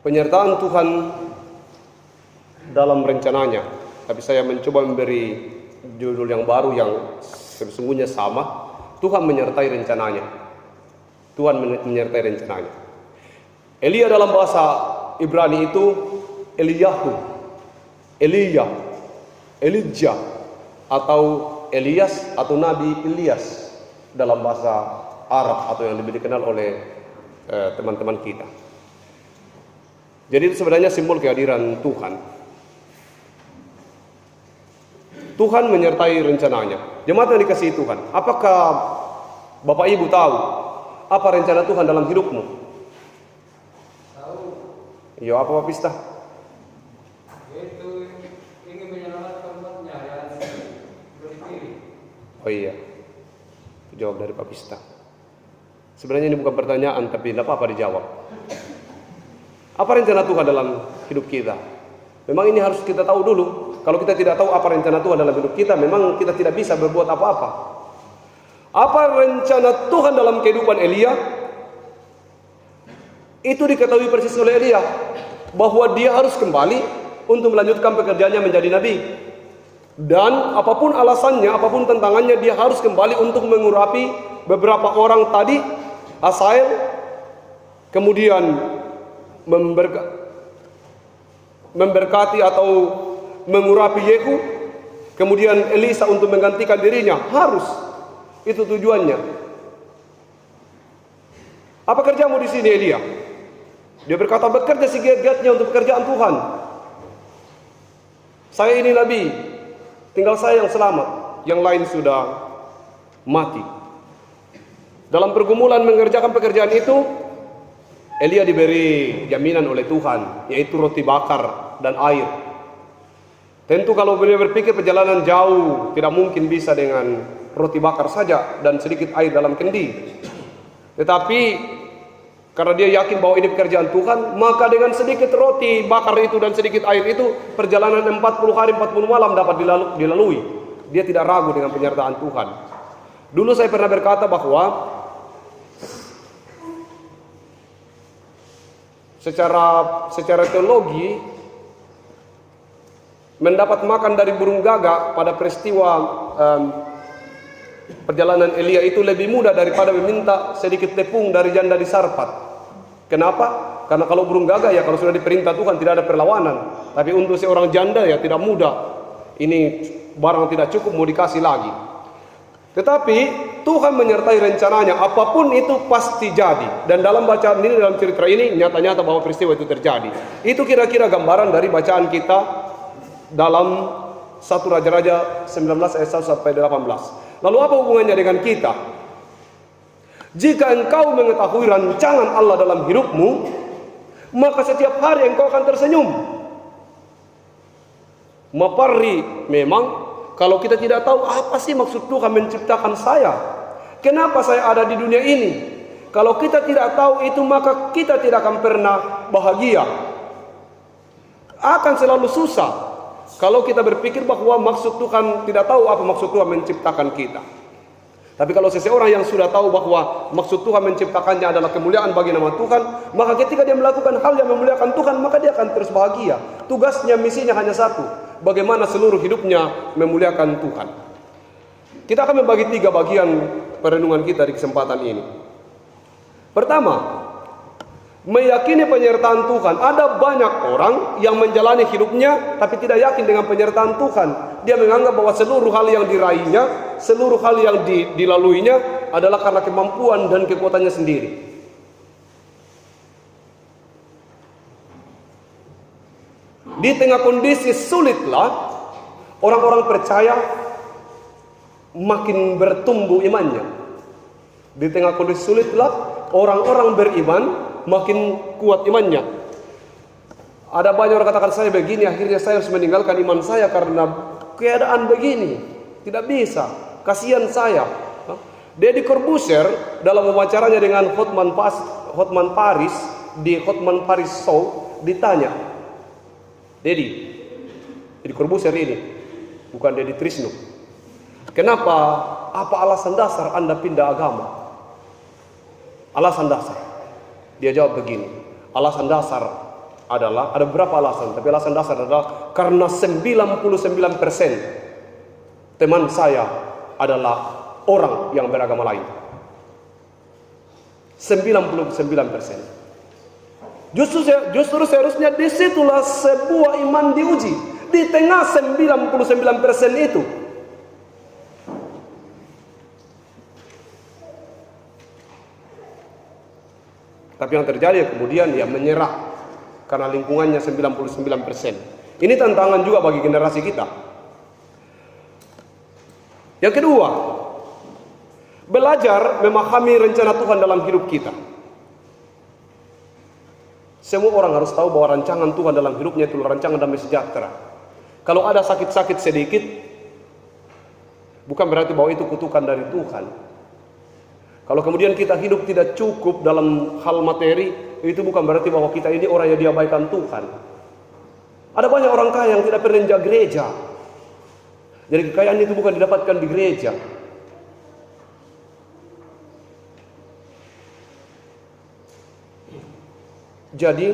Penyertaan Tuhan dalam rencananya. Tapi saya mencoba memberi judul yang baru yang sesungguhnya sama. Tuhan menyertai rencananya. Tuhan menyertai rencananya. Elia dalam bahasa Ibrani itu Eliyahu, Elia, Elijah, atau Elias atau Nabi Ilyas dalam bahasa Arab atau yang lebih dikenal oleh teman-teman kita. Jadi itu sebenarnya simbol kehadiran Tuhan. Tuhan menyertai rencananya. Jemaat yang dikasihi Tuhan, apakah Bapak Ibu tahu apa rencana Tuhan dalam hidupmu? Tahu. Iya, apa Pak Pista? Itu ingin menyelamatkan umatnya yang berdiri. Oh iya, jawab dari Pak Pista. Sebenarnya ini bukan pertanyaan, tapi tidak apa-apa dijawab. Apa rencana Tuhan dalam hidup kita? Memang ini harus kita tahu dulu. Kalau kita tidak tahu apa rencana Tuhan dalam hidup kita, memang kita tidak bisa berbuat apa-apa. Apa rencana Tuhan dalam kehidupan Elia? Itu diketahui persis oleh Elia, bahwa dia harus kembali untuk melanjutkan pekerjaannya menjadi nabi. Dan apapun alasannya, apapun tantangannya, dia harus kembali untuk mengurapi beberapa orang tadi, Hazael, kemudian memberkati atau mengurapi Yehu, kemudian Elisa untuk menggantikan dirinya. Harus, itu tujuannya. Apa kerjamu di sini, Elia? Dia berkata, bekerja segiat-giatnya untuk pekerjaan Tuhan. Saya ini nabi, tinggal saya yang selamat, yang lain sudah mati. Dalam pergumulan mengerjakan pekerjaan itu, Elia diberi jaminan oleh Tuhan, yaitu roti bakar dan air. Tentu kalau beliau berpikir perjalanan jauh, tidak mungkin bisa dengan roti bakar saja dan sedikit air dalam kendi. Tetapi karena dia yakin bahwa ini pekerjaan Tuhan, maka dengan sedikit roti bakar itu dan sedikit air itu, perjalanan 40 hari 40 malam dapat dilalui. Dia tidak ragu dengan penyertaan Tuhan. Dulu saya pernah berkata bahwa secara teologi, mendapat makan dari burung gagak pada peristiwa perjalanan Elia itu lebih mudah daripada meminta sedikit tepung dari janda di Sarfat. Kenapa? Karena kalau burung gagak ya kalau sudah diperintah Tuhan tidak ada perlawanan. Tapi untuk seorang janda ya tidak mudah. Ini barang tidak cukup mau dikasih lagi. Tetapi Tuhan menyertai rencananya, apapun itu pasti jadi. Dan dalam bacaan ini, dalam cerita ini, nyata-nyata bahwa peristiwa itu terjadi. Itu kira-kira gambaran dari bacaan kita dalam 1 Raja-Raja 19 ayat 1 sampai 18. Lalu apa hubungannya dengan kita? Jika engkau mengetahui rancangan Allah dalam hidupmu, maka setiap hari engkau akan tersenyum. Maparri, memang kalau kita tidak tahu apa sih maksud Tuhan menciptakan saya, kenapa saya ada di dunia ini, kalau kita tidak tahu itu, maka kita tidak akan pernah bahagia. Akan selalu susah kalau kita berpikir bahwa maksud Tuhan, tidak tahu apa maksud Tuhan menciptakan kita. Tapi kalau seseorang yang sudah tahu bahwa maksud Tuhan menciptakannya adalah kemuliaan bagi nama Tuhan, maka ketika dia melakukan hal yang memuliakan Tuhan, maka dia akan terus bahagia. Tugasnya, misinya hanya satu, bagaimana seluruh hidupnya memuliakan Tuhan. Kita akan membagi 3 bagian perenungan kita di kesempatan ini. Pertama, meyakini penyertaan Tuhan. Ada banyak orang yang menjalani hidupnya tapi tidak yakin dengan penyertaan Tuhan. Dia menganggap bahwa seluruh hal yang diraihnya, seluruh hal yang dilaluinya adalah karena kemampuan dan kekuatannya sendiri. Di tengah kondisi sulitlah orang-orang percaya makin bertumbuh imannya. Di tengah kondisi sulitlah orang-orang beriman makin kuat imannya. Ada banyak orang katakan, saya begini, akhirnya saya harus meninggalkan iman saya karena keadaan begini. Tidak bisa, kasihan saya. Deddy Corbuzier dalam wawancaranya dengan Hotman Paris di Hotman Paris Show ditanya, Deddy Corbuzier ini, bukan Deddy Trisno, kenapa, apa alasan dasar Anda pindah agama? Alasan dasar. Dia jawab begini, alasan dasar adalah, ada beberapa alasan, tapi alasan dasar adalah karena 99% teman saya adalah orang yang beragama lain. 99%. Justru seharusnya disitulah sebuah iman diuji. Di tengah 99% itu. Tapi yang terjadi kemudian ya menyerah karena lingkungannya 99%. Ini tantangan juga bagi generasi kita. Yang kedua, belajar memahami rencana Tuhan dalam hidup kita. Semua orang harus tahu bahwa rancangan Tuhan dalam hidupnya itu rancangan damai sejahtera. Kalau ada sakit-sakit sedikit, bukan berarti bahwa itu kutukan dari Tuhan. Kalau kemudian kita hidup tidak cukup dalam hal materi, itu bukan berarti bahwa kita ini orang yang diabaikan Tuhan. Ada banyak orang kaya yang tidak pernah menjaga gereja. Jadi kekayaan itu bukan didapatkan di gereja. Jadi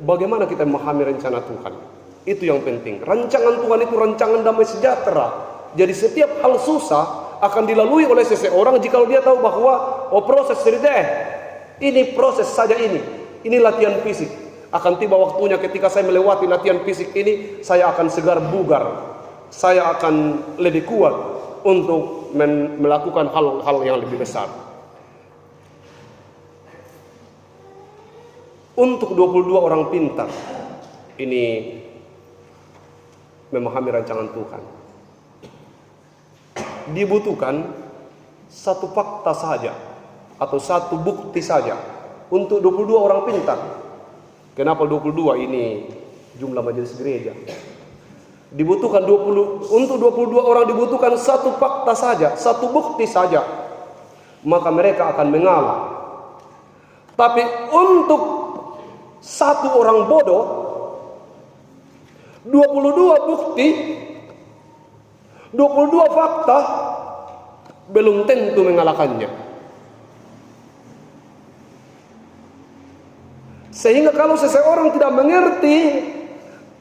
bagaimana kita memahami rencana Tuhan? Itu yang penting. Rancangan Tuhan itu rancangan damai sejahtera. Jadi setiap hal susah akan dilalui oleh seseorang jika dia tahu bahwa proses cerita ini proses saja ini latihan fisik. Akan tiba waktunya ketika saya melewati latihan fisik ini, saya akan segar bugar, saya akan lebih kuat untuk melakukan hal-hal yang lebih besar. Untuk 22 orang pintar ini memahami rancangan Tuhan, dibutuhkan satu fakta saja atau satu bukti saja untuk 22 orang pintar. Kenapa 22 ini jumlah majelis gereja? Dibutuhkan 20, untuk 22 orang dibutuhkan satu fakta saja, satu bukti saja. Maka mereka akan mengalah. Tapi untuk satu orang bodoh, 22 bukti, 22 fakta belum tentu mengalahkannya. Sehingga kalau seseorang tidak mengerti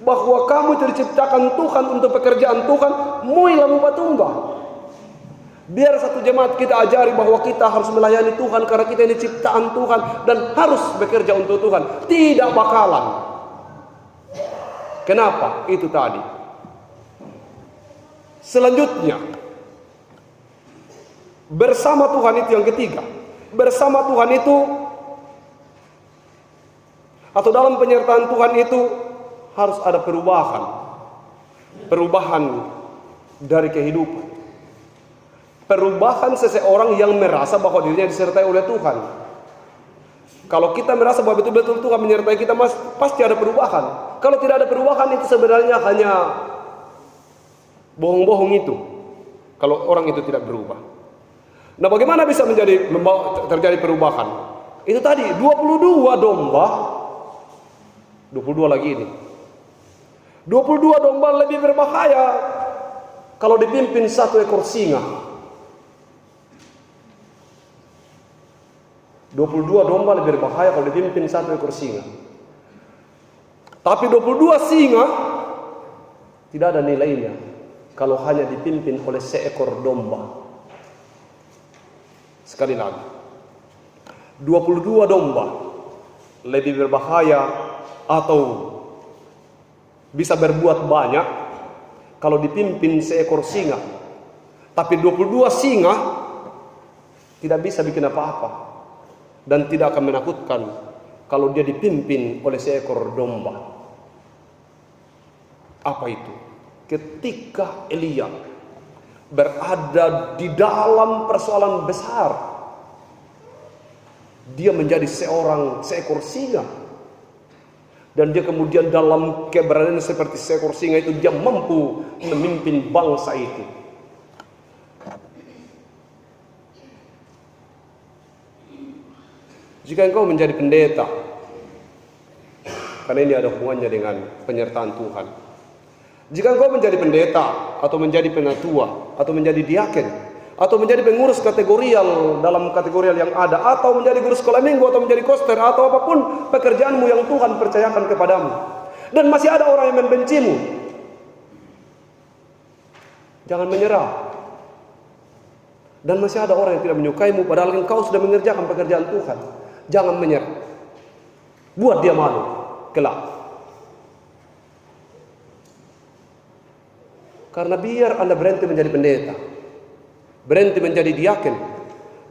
bahwa kamu itu diciptakan Tuhan untuk pekerjaan Tuhan, muilah mubatumba. Biar satu jemaat kita ajari bahwa kita harus melayani Tuhan karena kita ini ciptaan Tuhan dan harus bekerja untuk Tuhan. Tidak bakalan. Kenapa? Itu tadi. Selanjutnya, bersama Tuhan itu yang ketiga. Bersama Tuhan itu atau dalam penyertaan Tuhan itu harus ada perubahan. Perubahan dari kehidupan. Perubahan seseorang yang merasa bahwa dirinya disertai oleh Tuhan. Kalau kita merasa bahwa betul-betul Tuhan menyertai kita, pasti ada perubahan. Kalau tidak ada perubahan, itu sebenarnya hanya bohong-bohong itu. Kalau orang itu tidak berubah. Nah, bagaimana bisa terjadi perubahan? Itu tadi 22 domba. 22 lagi ini. 22 domba lebih berbahaya kalau dipimpin satu ekor singa. 22 domba lebih berbahaya kalau dipimpin satu ekor singa. Tapi 22 singa tidak ada nilainya kalau hanya dipimpin oleh seekor domba. Sekali lagi, 22 domba lebih berbahaya atau bisa berbuat banyak kalau dipimpin seekor singa. Tapi 22 singa tidak bisa bikin apa-apa dan tidak akan menakutkan kalau dia dipimpin oleh seekor domba. Apa itu? Ketika Elia berada di dalam persoalan besar, dia menjadi seekor singa. Dan dia kemudian dalam keberadaan seperti seekor singa itu, dia mampu memimpin bangsa itu. Jika engkau menjadi pendeta, karena ini ada hubungannya dengan penyertaan Tuhan. Jika engkau menjadi pendeta, atau menjadi penatua, atau menjadi diaken, atau menjadi pengurus kategorial dalam kategorial yang ada, atau menjadi guru sekolah minggu, atau menjadi koster, atau apapun pekerjaanmu yang Tuhan percayakan kepadamu, dan masih ada orang yang membencimu, jangan menyerah. Dan masih ada orang yang tidak menyukaimu padahal engkau sudah mengerjakan pekerjaan Tuhan, jangan menyerah. Buat dia malu kelak. Karena biar Anda berhenti menjadi pendeta, berhenti menjadi diaken,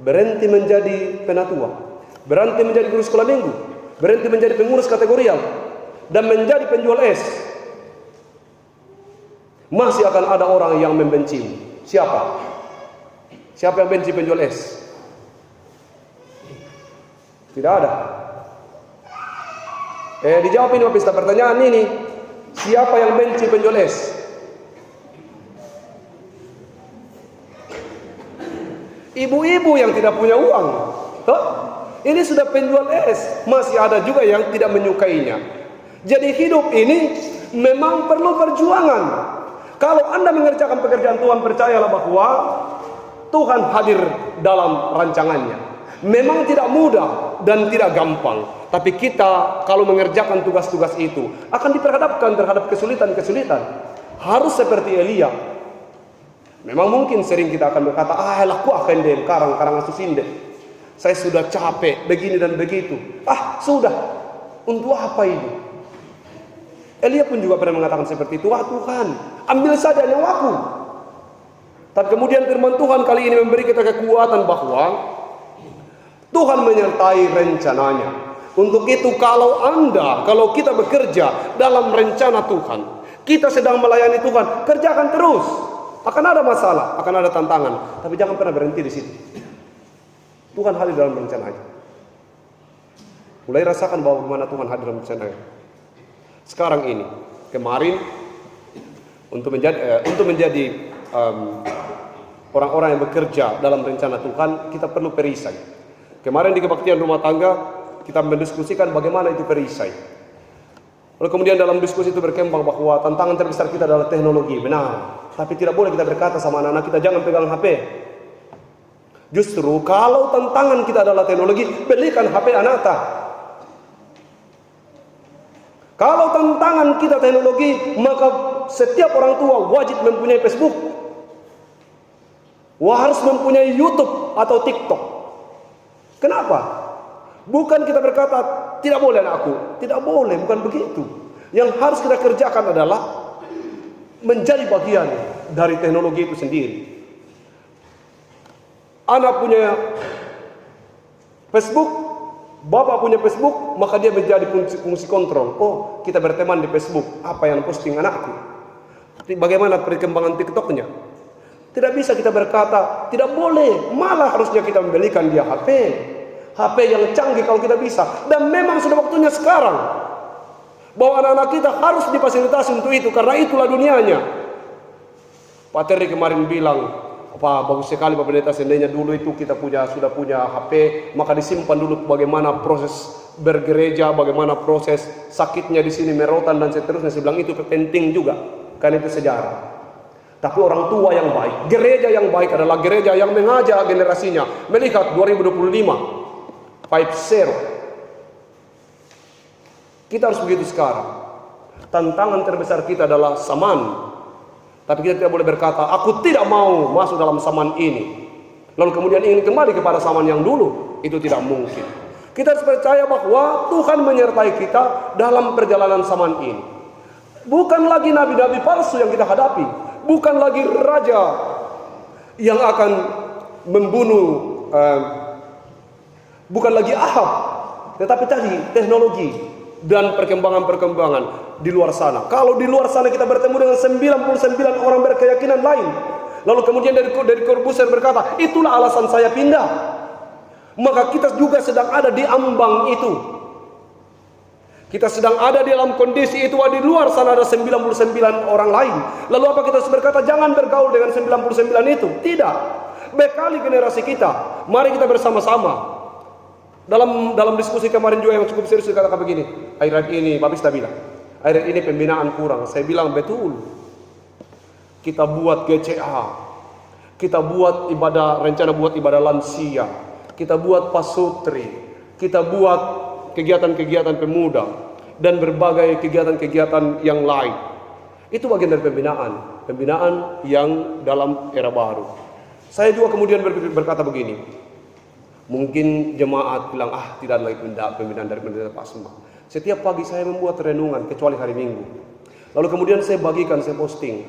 berhenti menjadi penatua, berhenti menjadi guru sekolah minggu, berhenti menjadi pengurus kategorial, dan menjadi penjual es, masih akan ada orang yang membencimu. Siapa? Siapa yang benci penjual es? Tidak ada. Dijawab ini Bapak, pertanyaan ini. Siapa yang benci penjual es? Ibu-ibu yang tidak punya uang. Ini sudah penjual es, masih ada juga yang tidak menyukainya. Jadi hidup ini memang perlu perjuangan. Kalau Anda mengerjakan pekerjaan Tuhan, percayalah bahwa Tuhan hadir dalam rancangannya. Memang tidak mudah dan tidak gampang, tapi kita kalau mengerjakan tugas-tugas itu akan diperhadapkan terhadap kesulitan-kesulitan. Harus seperti Elia. Memang mungkin sering kita akan berkata, laku akan deh, karang asusinde. Saya sudah capek begini dan begitu. Sudah. Untuk apa ini? Elia pun juga pernah mengatakan seperti itu. Tuhan, ambil saja nyawaku. Tapi kemudian firman Tuhan kali ini memberi kita kekuatan bahwa Tuhan menyertai rencananya. Untuk itu kalau kita bekerja dalam rencana Tuhan, kita sedang melayani Tuhan, kerjakan terus. Akan ada masalah, akan ada tantangan, tapi jangan pernah berhenti di situ. Tuhan hadir dalam rencananya. Mulai rasakan bahwa bagaimana Tuhan hadir dalam rencananya. Sekarang ini, kemarin untuk menjadi orang-orang yang bekerja dalam rencana Tuhan, kita perlu perisai. Kemarin di kebaktian rumah tangga kita mendiskusikan bagaimana itu perisai. Lalu kemudian dalam diskusi itu berkembang bahwa tantangan terbesar kita adalah teknologi. Benar. Tapi tidak boleh kita berkata sama anak-anak kita jangan pegang HP. Justru kalau tantangan kita adalah teknologi, belikan HP anak-anak. Kalau tantangan kita teknologi, maka setiap orang tua wajib mempunyai Facebook. Harus mempunyai YouTube atau TikTok. Kenapa? Bukan kita berkata tidak boleh anakku, tidak boleh, bukan begitu. Yang harus kita kerjakan adalah menjadi bagian dari teknologi itu sendiri. Anak punya Facebook, bapak punya Facebook, maka dia menjadi fungsi kontrol. Kita berteman di Facebook, apa yang posting anakku? Bagaimana perkembangan TikToknya? Tidak bisa kita berkata tidak boleh, malah harusnya kita membelikan dia HP yang canggih kalau kita bisa. Dan memang sudah waktunya sekarang bahwa anak-anak kita harus difasilitasi untuk itu, karena itulah dunianya. Pak Terry kemarin bilang, bagus sekali Pak Pendeta, seandainya dulu itu kita sudah punya HP, maka disimpan dulu bagaimana proses bergereja, bagaimana proses sakitnya di sini, merotan dan seterusnya. Saya bilang itu penting juga, karena itu sejarah. Tapi orang tua yang baik, gereja yang baik adalah gereja yang mengajak generasinya melihat 2025 50. Kita harus begitu sekarang. Tantangan terbesar kita adalah zaman. Tapi kita tidak boleh berkata, aku tidak mau masuk dalam zaman ini, lalu kemudian ingin kembali kepada zaman yang dulu. Itu tidak mungkin. Kita harus percaya bahwa Tuhan menyertai kita dalam perjalanan zaman ini. Bukan lagi nabi-nabi palsu yang kita hadapi. Bukan lagi raja yang akan membunuh, bukan lagi Ahab, tetapi tadi teknologi dan perkembangan-perkembangan di luar sana. Kalau di luar sana kita bertemu dengan 99 orang berkeyakinan lain, lalu kemudian dari Corbusier berkata, itulah alasan saya pindah, maka kita juga sedang ada di ambang itu. Kita sedang ada di dalam kondisi itu. Di luar sana ada 99 orang lain. Lalu apa kita harus berkata jangan bergaul dengan 99 itu? Tidak. Bekali generasi kita. Mari kita bersama-sama. Dalam diskusi kemarin juga yang cukup serius dikatakan begini. Akhir ini Pak Bista bilang, akhir ini pembinaan kurang. Saya bilang betul. Kita buat GCA. Kita buat ibadah, rencana buat ibadah lansia, kita buat pasutri, kita buat kegiatan-kegiatan pemuda, dan berbagai kegiatan-kegiatan yang lain. Itu bagian dari pembinaan yang dalam era baru. Saya juga kemudian berkata begini, mungkin jemaat bilang, tidak ada lagi pembinaan dari Pendeta Pasma. Setiap pagi saya membuat renungan, kecuali hari Minggu. Lalu kemudian saya bagikan, saya posting.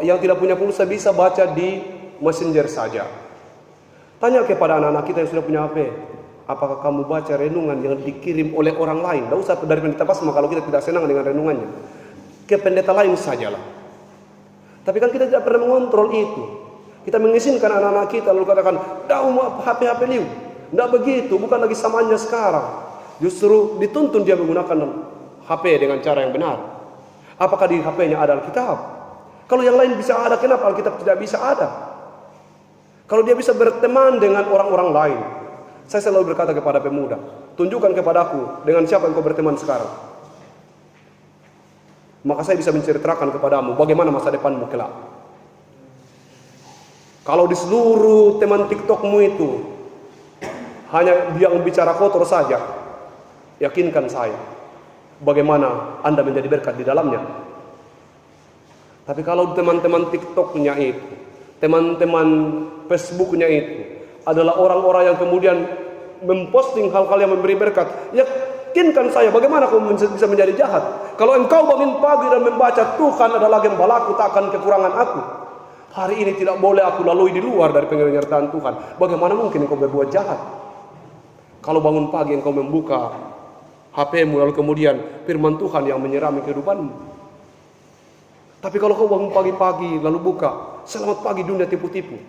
Yang tidak punya pulsa bisa baca di Messenger saja. Tanya kepada anak-anak kita yang sudah punya HP, apakah kamu baca renungan yang dikirim oleh orang lain? Tidak usah dari Pendeta Pasma kalau kita tidak senang dengan renungannya. Ke pendeta lain sajalah. Tapi kan kita tidak pernah mengontrol itu. Kita mengizinkan anak-anak kita lalu katakan, dah mau HP liu. Tidak begitu, bukan lagi zamannya sekarang. Justru dituntun dia menggunakan HP dengan cara yang benar. Apakah di HP-nya ada Alkitab? Kalau yang lain bisa ada, kenapa Alkitab tidak bisa ada? Kalau dia bisa berteman dengan orang-orang lain. Saya selalu berkata kepada pemuda, tunjukkan kepadaku dengan siapa engkau berteman sekarang. Maka saya bisa menceritakan kepadamu bagaimana masa depanmu kelak. Kalau di seluruh teman TikTokmu itu hanya dia bicara kotor saja, yakinkan saya, bagaimana Anda menjadi berkat di dalamnya. Tapi kalau teman-teman TikToknya itu, teman-teman Facebooknya itu adalah orang-orang yang kemudian memposting hal-hal yang memberi berkat, yakinkan saya, bagaimana kamu bisa menjadi jahat? Kalau engkau bangun pagi dan membaca Tuhan adalah gembalaku, takkan kekurangan aku. Hari ini tidak boleh aku lalui di luar dari penyertaan Tuhan. Bagaimana mungkin engkau berbuat jahat? Kalau bangun pagi engkau membuka HP-mu lalu kemudian firman Tuhan yang menyirami kehidupanmu. Tapi kalau kau bangun pagi-pagi lalu buka, selamat pagi dunia tipu-tipu.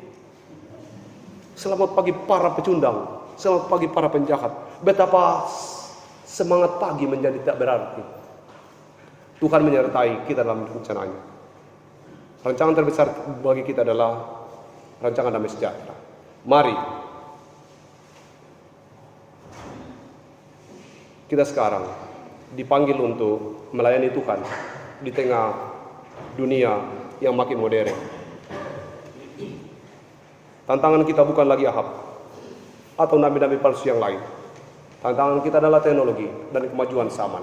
Selamat pagi para pecundang, selamat pagi para penjahat. Betapa semangat pagi menjadi tak berarti. Tuhan menyertai kita dalam rencananya. Rancangan terbesar bagi kita adalah rancangan damai sejahtera. Mari kita sekarang dipanggil untuk melayani Tuhan di tengah dunia yang makin modern. Tantangan kita bukan lagi Ahab atau nabi-nabi palsu yang lain. Tantangan kita adalah teknologi dan kemajuan zaman.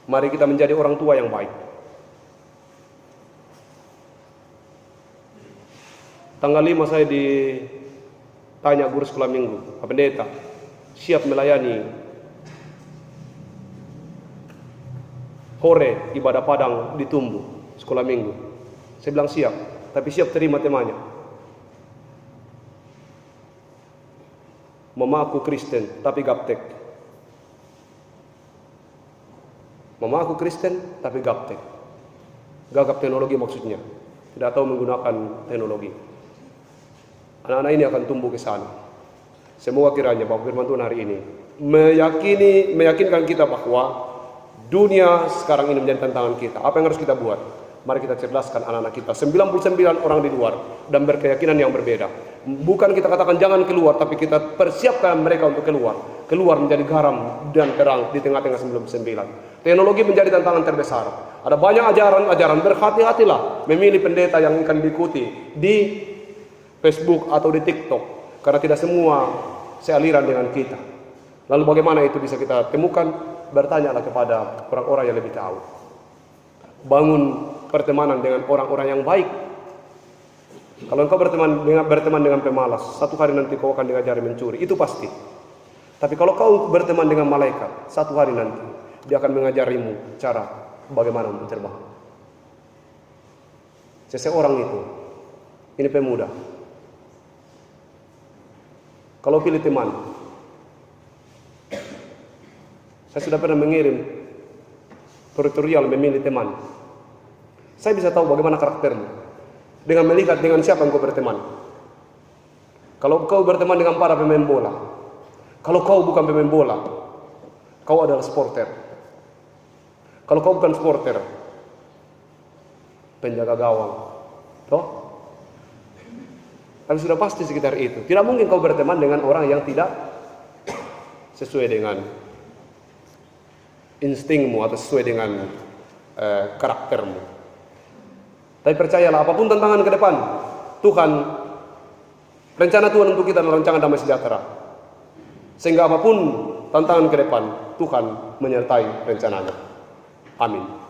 Mari kita menjadi orang tua yang baik. Tanggal 5 saya ditanya guru sekolah minggu, Pak Pendeta, siap melayani hore ibadah padang di Tumbu sekolah minggu. Saya bilang siap, tapi siap terima temanya. Mama aku Kristen tapi gaptek. Mama aku Kristen tapi gaptek. Gagap teknologi maksudnya, tidak tahu menggunakan teknologi. Anak-anak ini akan tumbuh ke sana. Semoga kiranya Bapak firman Tuhan hari ini meyakinkan kita bahwa dunia sekarang ini menjadi tantangan kita. Apa yang harus kita buat? Mari kita cerdaskan anak-anak kita. 99 orang di luar dan berkeyakinan yang berbeda. Bukan kita katakan jangan keluar, tapi kita persiapkan mereka untuk keluar. Keluar menjadi garam dan terang di tengah-tengah 99. Teknologi menjadi tantangan terbesar. Ada banyak ajaran-ajaran. Berhati-hatilah memilih pendeta yang akan diikuti di Facebook atau di TikTok. Karena tidak semua sealiran dengan kita. Lalu bagaimana itu bisa kita temukan? Bertanyalah kepada orang-orang yang lebih tahu. Bangun pertemanan dengan orang-orang yang baik. Kalau engkau berteman dengan pemalas, satu hari nanti kau akan diajari mencuri, itu pasti. Tapi kalau kau berteman dengan malaikat, satu hari nanti dia akan mengajarimu cara bagaimana terbang. Seseorang itu, ini pemuda. Kalau pilih teman, saya sudah pernah mengirim tutorial memilih teman. Saya bisa tahu bagaimana karaktermu dengan melihat dengan siapa engkau berteman. Kalau kau berteman dengan para pemain bola, kalau kau bukan pemain bola, kau adalah supporter. Kalau kau bukan supporter, penjaga gawang, toh? Tapi sudah pasti sekitar itu. Tidak mungkin kau berteman dengan orang yang tidak sesuai dengan instingmu atau sesuai dengan karaktermu. Tapi percayalah, apapun tantangan ke depan, Tuhan, rencana Tuhan untuk kita adalah rancangan damai sejahtera. Sehingga apapun tantangan ke depan, Tuhan menyertai rencananya. Amin.